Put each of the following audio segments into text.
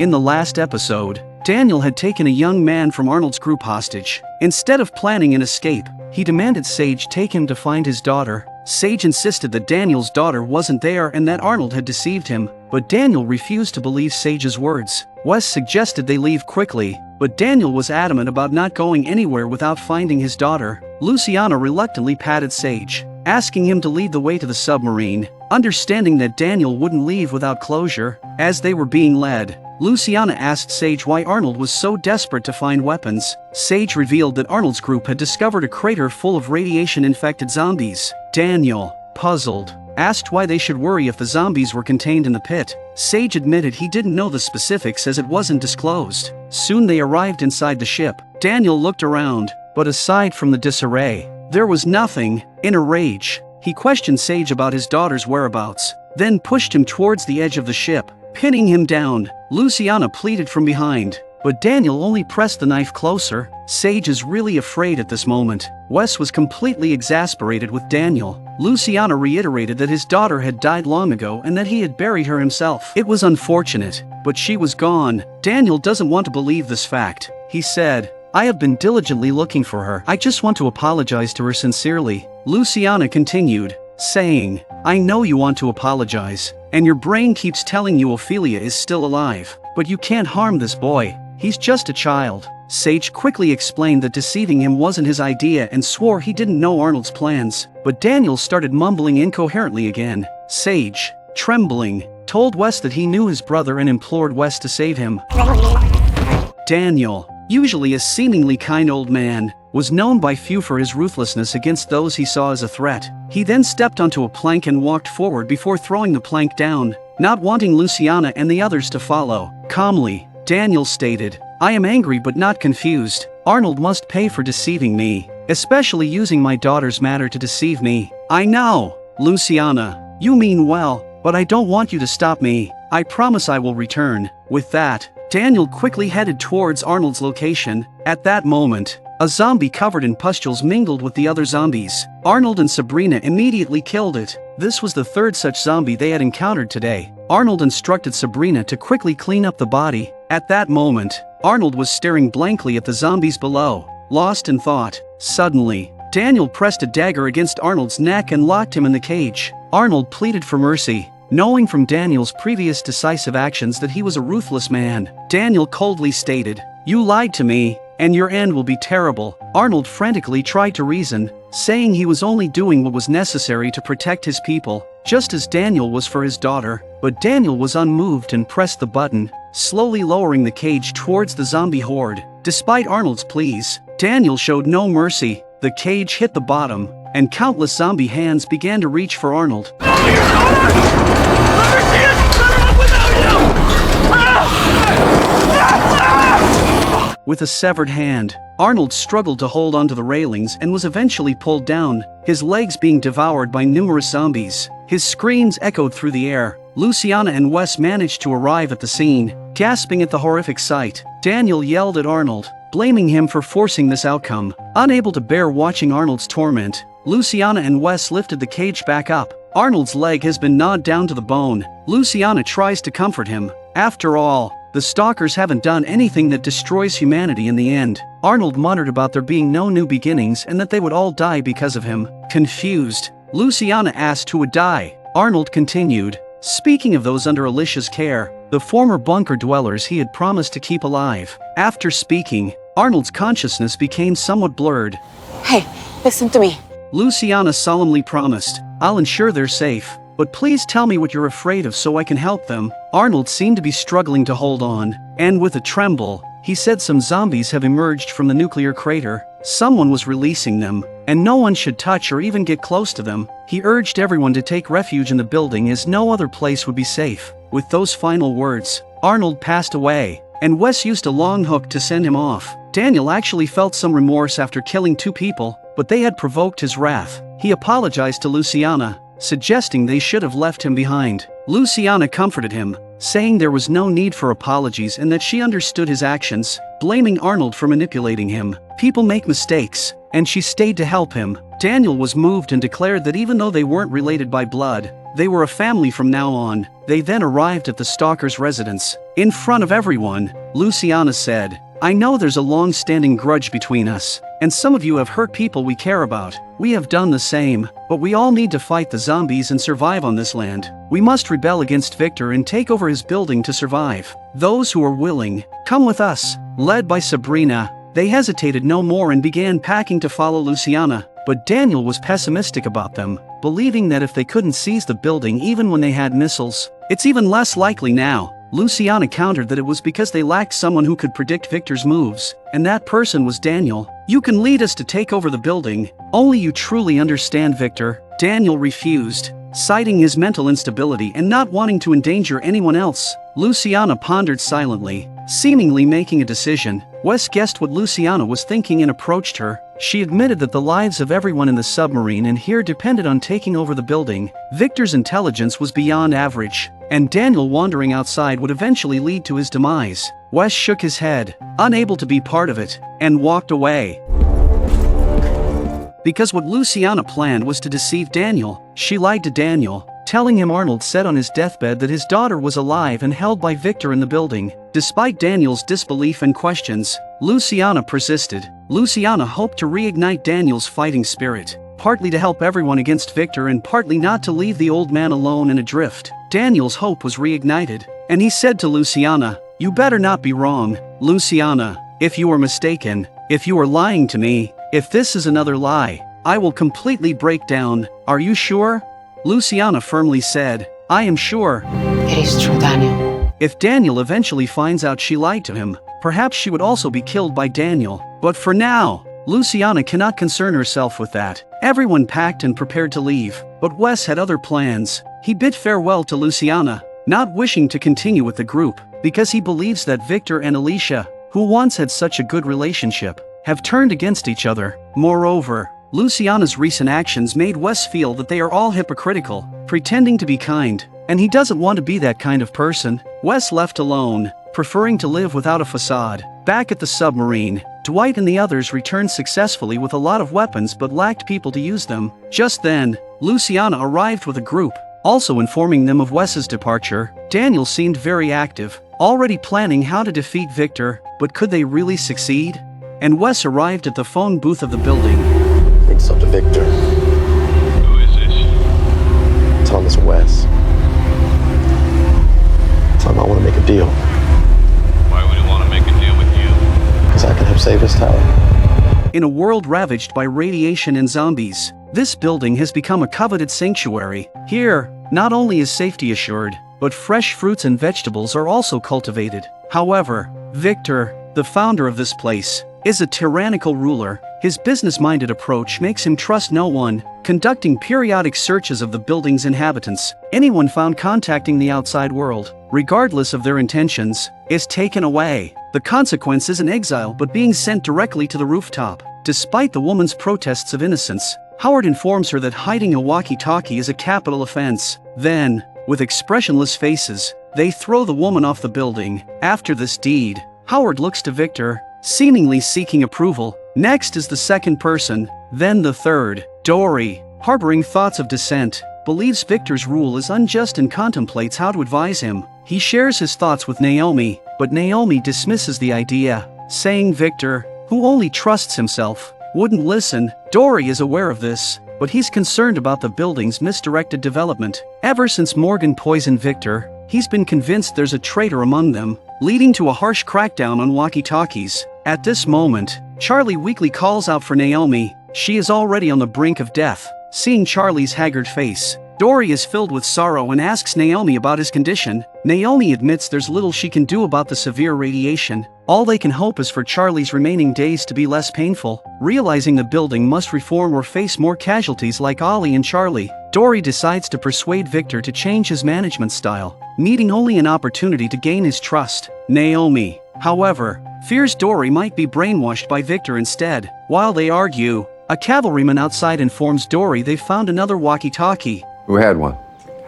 In the last episode, Daniel had taken a young man from Arnold's group hostage. Instead of planning an escape, he demanded Sage take him to find his daughter. Sage insisted that Daniel's daughter wasn't there and that Arnold had deceived him, but Daniel refused to believe Sage's words. Wes suggested they leave quickly, but Daniel was adamant about not going anywhere without finding his daughter. Luciana reluctantly patted Sage, asking him to lead the way to the submarine, understanding that Daniel wouldn't leave without closure. As they were being led, Luciana asked Sage why Arnold was so desperate to find weapons. Sage revealed that Arnold's group had discovered a crater full of radiation-infected zombies. Daniel, puzzled, asked why they should worry if the zombies were contained in the pit. Sage admitted he didn't know the specifics as it wasn't disclosed. Soon they arrived inside the ship. Daniel looked around, but aside from the disarray, there was nothing. In a rage, he questioned Sage about his daughter's whereabouts, then pushed him towards the edge of the ship, pinning him down. Luciana pleaded from behind, but Daniel only pressed the knife closer. Sage is really afraid at this moment. Wes was completely exasperated with Daniel. Luciana reiterated that his daughter had died long ago and that he had buried her himself. It was unfortunate, but she was gone. Daniel doesn't want to believe this fact. He said, "I have been diligently looking for her. I just want to apologize to her sincerely." Luciana continued, saying, "I know you want to apologize, and your brain keeps telling you Ophelia is still alive, but you can't harm this boy. He's just a child." Sage quickly explained that deceiving him wasn't his idea and swore he didn't know Arnold's plans, but Daniel started mumbling incoherently again. Sage, trembling, told Wes that he knew his brother and implored Wes to save him. Daniel, usually a seemingly kind old man, was known by few for his ruthlessness against those he saw as a threat. He then stepped onto a plank and walked forward before throwing the plank down, not wanting Luciana and the others to follow. Calmly, Daniel stated, "I am angry but not confused. Arnold must pay for deceiving me, especially using my daughter's matter to deceive me." "I know, Luciana. You mean well, but I don't want you to stop me. I promise I will return." With that, Daniel quickly headed towards Arnold's location. At that moment, a zombie covered in pustules mingled with the other zombies. Arnold and Sabrina immediately killed it. This was the third such zombie they had encountered today. Arnold instructed Sabrina to quickly clean up the body. At that moment, Arnold was staring blankly at the zombies below, lost in thought. Suddenly, Daniel pressed a dagger against Arnold's neck and locked him in the cage. Arnold pleaded for mercy, knowing from Daniel's previous decisive actions that he was a ruthless man. Daniel coldly stated, "You lied to me, and your end will be terrible." Arnold frantically tried to reason, saying he was only doing what was necessary to protect his people, just as Daniel was for his daughter. But Daniel was unmoved and pressed the button, slowly lowering the cage towards the zombie horde. Despite Arnold's pleas, Daniel showed no mercy. The cage hit the bottom, and countless zombie hands began to reach for Arnold. With a severed hand, Arnold struggled to hold onto the railings and was eventually pulled down, his legs being devoured by numerous zombies. His screams echoed through the air. Luciana and Wes managed to arrive at the scene, gasping at the horrific sight. Daniel yelled at Arnold, blaming him for forcing this outcome. Unable to bear watching Arnold's torment, Luciana and Wes lifted the cage back up. Arnold's leg has been gnawed down to the bone. Luciana tries to comfort him. After all, the stalkers haven't done anything that destroys humanity in the end. Arnold muttered about there being no new beginnings and that they would all die because of him. Confused, Luciana asked who would die. Arnold continued, speaking of those under Alicia's care, the former bunker dwellers he had promised to keep alive. After speaking, Arnold's consciousness became somewhat blurred. "Hey, listen to me." Luciana solemnly promised, "I'll ensure they're safe. But please tell me what you're afraid of so I can help them." Arnold seemed to be struggling to hold on, and with a tremble, he said some zombies have emerged from the nuclear crater. Someone was releasing them, and no one should touch or even get close to them. He urged everyone to take refuge in the building as no other place would be safe. With those final words, Arnold passed away, and Wes used a long hook to send him off. Daniel actually felt some remorse after killing 2 people, but they had provoked his wrath. He apologized to Luciana, suggesting they should have left him behind. Luciana comforted him, saying there was no need for apologies and that she understood his actions, blaming Arnold for manipulating him. People make mistakes, and she stayed to help him. Daniel was moved and declared that even though they weren't related by blood, They were a family from now on. They then arrived at the stalker's residence. In front of everyone, Luciana said, "I know there's a long-standing grudge between us, and some of you have hurt people we care about. We have done the same, but we all need to fight the zombies and survive on this land. We must rebel against Victor and take over his building to survive. Those who are willing, come with us." Led by Sabrina, they hesitated no more and began packing to follow Luciana, but Daniel was pessimistic about them, believing that if they couldn't seize the building even when they had missiles, it's even less likely now. Luciana countered that it was because they lacked someone who could predict Victor's moves, and that person was Daniel. "You can lead us to take over the building, only you truly understand Victor." Daniel refused, citing his mental instability and not wanting to endanger anyone else. Luciana pondered silently, seemingly making a decision. Wes guessed what Luciana was thinking and approached her. She admitted that the lives of everyone in the submarine and here depended on taking over the building. Victor's intelligence was beyond average, and Daniel wandering outside would eventually lead to his demise. Wes shook his head, unable to be part of it, and walked away. Because what Luciana planned was to deceive Daniel, she lied to Daniel, telling him Arnold said on his deathbed that his daughter was alive and held by Victor in the building. Despite Daniel's disbelief and questions, Luciana persisted. Luciana hoped to reignite Daniel's fighting spirit, partly to help everyone against Victor and partly not to leave the old man alone and adrift. Daniel's hope was reignited, and he said to Luciana, "You better not be wrong, Luciana. If you are mistaken, if you are lying to me, if this is another lie, I will completely break down. Are you sure?" Luciana firmly said, "I am sure." It is true, Daniel. If Daniel eventually finds out she lied to him, perhaps she would also be killed by Daniel. But for now, Luciana cannot concern herself with that. Everyone packed and prepared to leave, but Wes had other plans. He bid farewell to Luciana, not wishing to continue with the group, because he believes that Victor and Alicia, who once had such a good relationship, have turned against each other. Moreover, Luciana's recent actions made Wes feel that they are all hypocritical, pretending to be kind, and he doesn't want to be that kind of person. Wes left alone, preferring to live without a facade. Back at the submarine, Dwight and the others returned successfully with a lot of weapons but lacked people to use them. Just then, Luciana arrived with a group, also informing them of Wes's departure. Daniel seemed very active, already planning how to defeat Victor, but could they really succeed? And Wes arrived at the phone booth of the building. It's up to Victor. Who is this? Tell him it's Wes. Tell him I want to make a deal. Why would he want to make a deal with you? Because I can help save his tower. In a world ravaged by radiation and zombies, this building has become a coveted sanctuary. Here, not only is safety assured, but fresh fruits and vegetables are also cultivated. However, Victor, the founder of this place, is a tyrannical ruler. His business-minded approach makes him trust no one, conducting periodic searches of the building's inhabitants. Anyone found contacting the outside world, regardless of their intentions, is taken away. The consequence isn't exile but being sent directly to the rooftop. Despite the woman's protests of innocence, Howard informs her that hiding a walkie-talkie is a capital offense. Then, with expressionless faces, they throw the woman off the building. After this deed, Howard looks to Victor, seemingly seeking approval. Next is the second person, then the third. Dory, harboring thoughts of dissent, believes Victor's rule is unjust and contemplates how to advise him. He shares his thoughts with Naomi, but Naomi dismisses the idea, saying Victor, who only trusts himself, wouldn't listen. Dory is aware of this, but he's concerned about the building's misdirected development. Ever since Morgan poisoned Victor, he's been convinced there's a traitor among them, leading to a harsh crackdown on walkie-talkies. At this moment, Charlie weakly calls out for Naomi. She is already on the brink of death. Seeing Charlie's haggard face, Dory is filled with sorrow and asks Naomi about his condition. Naomi admits there's little she can do about the severe radiation. All they can hope is for Charlie's remaining days to be less painful. Realizing the building must reform or face more casualties like Ollie and Charlie, Dory decides to persuade Victor to change his management style, needing only an opportunity to gain his trust. Naomi, however, fears Dory might be brainwashed by Victor instead. While they argue, a cavalryman outside informs Dory they've found another walkie-talkie. Who had one?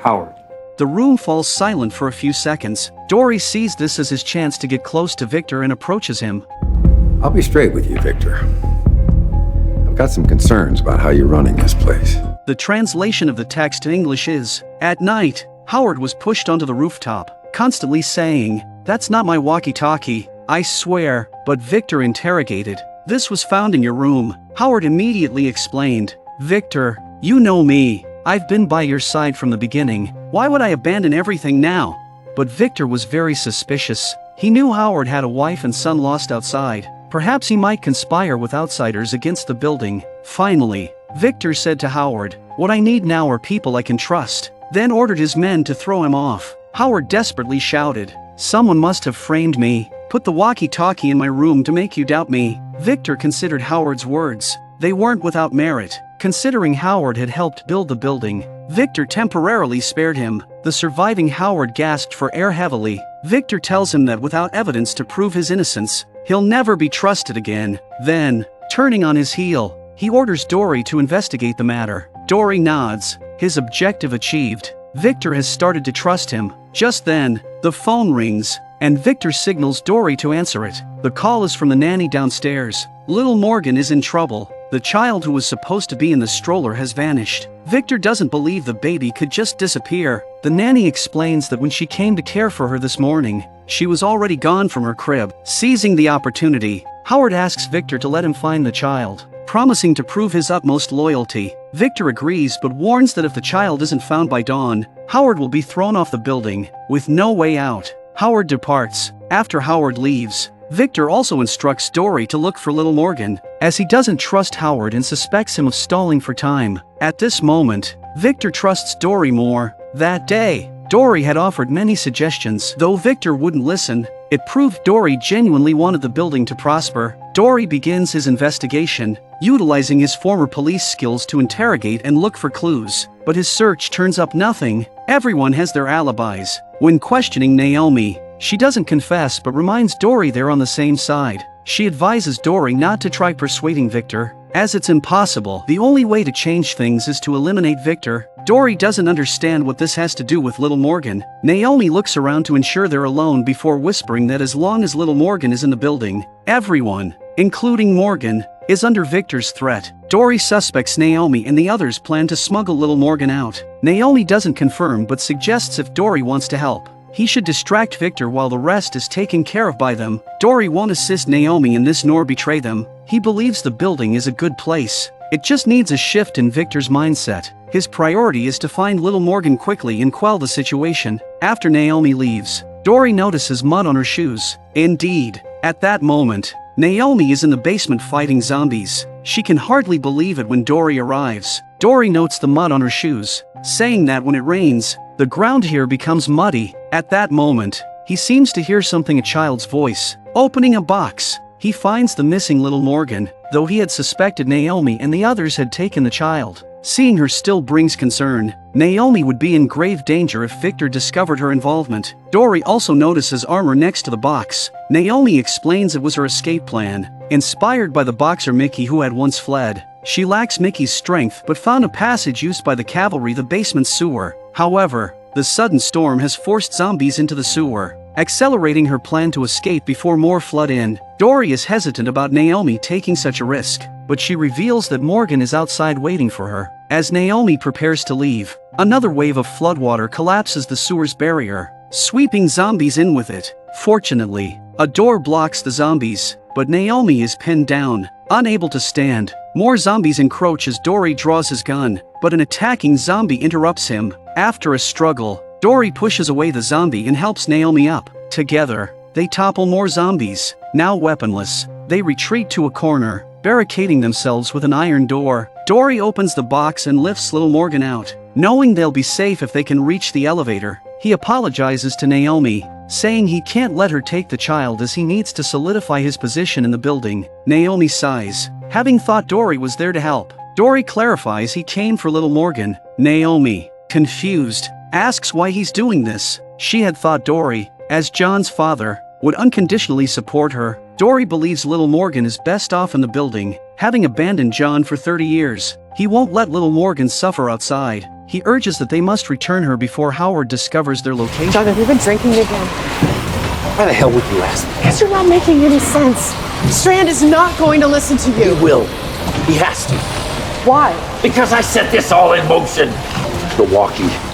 Howard. The room falls silent for a few seconds. Dory sees this as his chance to get close to Victor and approaches him. I'll be straight with you, Victor. I've got some concerns about how you're running this place. The translation of the text in English is, "At night, Howard was pushed onto the rooftop, constantly saying, 'That's not my walkie-talkie, I swear,' but Victor interrogated, 'This was found in your room.' Howard immediately explained, 'Victor, you know me. I've been by your side from the beginning. Why would I abandon everything now?' But Victor was very suspicious. He knew Howard had a wife and son lost outside. Perhaps he might conspire with outsiders against the building. Finally, Victor said to Howard, 'What I need now are people I can trust,' then ordered his men to throw him off. Howard desperately shouted, 'Someone must have framed me, put the walkie-talkie in my room to make you doubt me.' Victor considered Howard's words. They weren't without merit. Considering Howard had helped build the building, Victor temporarily spared him. The surviving Howard gasped for air heavily. Victor tells him that without evidence to prove his innocence, he'll never be trusted again. Then, turning on his heel, he orders Dory to investigate the matter. Dory nods, his objective achieved. Victor has started to trust him. Just then, the phone rings, and Victor signals Dory to answer it. The call is from the nanny downstairs. Little Morgan is in trouble. The child who was supposed to be in the stroller has vanished. Victor doesn't believe the baby could just disappear. The nanny explains that when she came to care for her this morning, she was already gone from her crib. Seizing the opportunity, Howard asks Victor to let him find the child, promising to prove his utmost loyalty. Victor agrees but warns that if the child isn't found by dawn, Howard will be thrown off the building. With no way out, Howard departs. After Howard leaves, Victor also instructs Dory to look for little Morgan, as he doesn't trust Howard and suspects him of stalling for time. At this moment, Victor trusts Dory more. That day, Dory had offered many suggestions. Though Victor wouldn't listen, it proved Dory genuinely wanted the building to prosper. Dory begins his investigation, utilizing his former police skills to interrogate and look for clues. But his search turns up nothing. Everyone has their alibis. When questioning Naomi, she doesn't confess but reminds Dory they're on the same side. She advises Dory not to try persuading Victor, as it's impossible. The only way to change things is to eliminate Victor. Dory doesn't understand what this has to do with little Morgan. Naomi looks around to ensure they're alone before whispering that as long as little Morgan is in the building, everyone, including Morgan, is under Victor's threat. Dory suspects Naomi and the others plan to smuggle little Morgan out. Naomi doesn't confirm but suggests if Dory wants to help, he should distract Victor while the rest is taken care of by them. Dory won't assist Naomi in this nor betray them. He believes the building is a good place. It just needs a shift in Victor's mindset. His priority is to find little Morgan quickly and quell the situation. After Naomi leaves, Dory notices mud on her shoes. Indeed, at that moment, Naomi is in the basement fighting zombies. She can hardly believe it when Dory arrives. Dory notes the mud on her shoes, saying that when it rains, the ground here becomes muddy. At that moment, he seems to hear something, a child's voice. Opening a box, he finds the missing little Morgan, though he had suspected Naomi and the others had taken the child. Seeing her still brings concern. Naomi would be in grave danger if Victor discovered her involvement. Dory also notices armor next to the box. Naomi explains it was her escape plan, inspired by the boxer Mickey who had once fled. She lacks Mickey's strength but found a passage used by the cavalry, the basement sewer. However, the sudden storm has forced zombies into the sewer, accelerating her plan to escape before more flood in. Dory is hesitant about Naomi taking such a risk, but she reveals that Morgan is outside waiting for her. As Naomi prepares to leave, another wave of floodwater collapses the sewer's barrier, sweeping zombies in with it. Fortunately, a door blocks the zombies, but Naomi is pinned down, unable to stand. More zombies encroach as Dory draws his gun, but an attacking zombie interrupts him. After a struggle, Dory pushes away the zombie and helps Naomi up. Together, they topple more zombies. Now weaponless, they retreat to a corner, barricading themselves with an iron door. Dory opens the box and lifts little Morgan out. Knowing they'll be safe if they can reach the elevator, he apologizes to Naomi, saying he can't let her take the child as he needs to solidify his position in the building. Naomi sighs, having thought Dory was there to help. Dory clarifies he came for little Morgan. Naomi, confused, asks why he's doing this. She had thought Dory, as John's father, would unconditionally support her. Dory believes little Morgan is best off in the building, having abandoned John for 30 years. He won't let little Morgan suffer outside. He urges that they must return her before Howard discovers their location. John, have you been drinking again? Why the hell would you ask me? Because you're not making any sense. Strand is not going to listen to you. He will. He has to. Why? Because I set this all in motion. The walkie.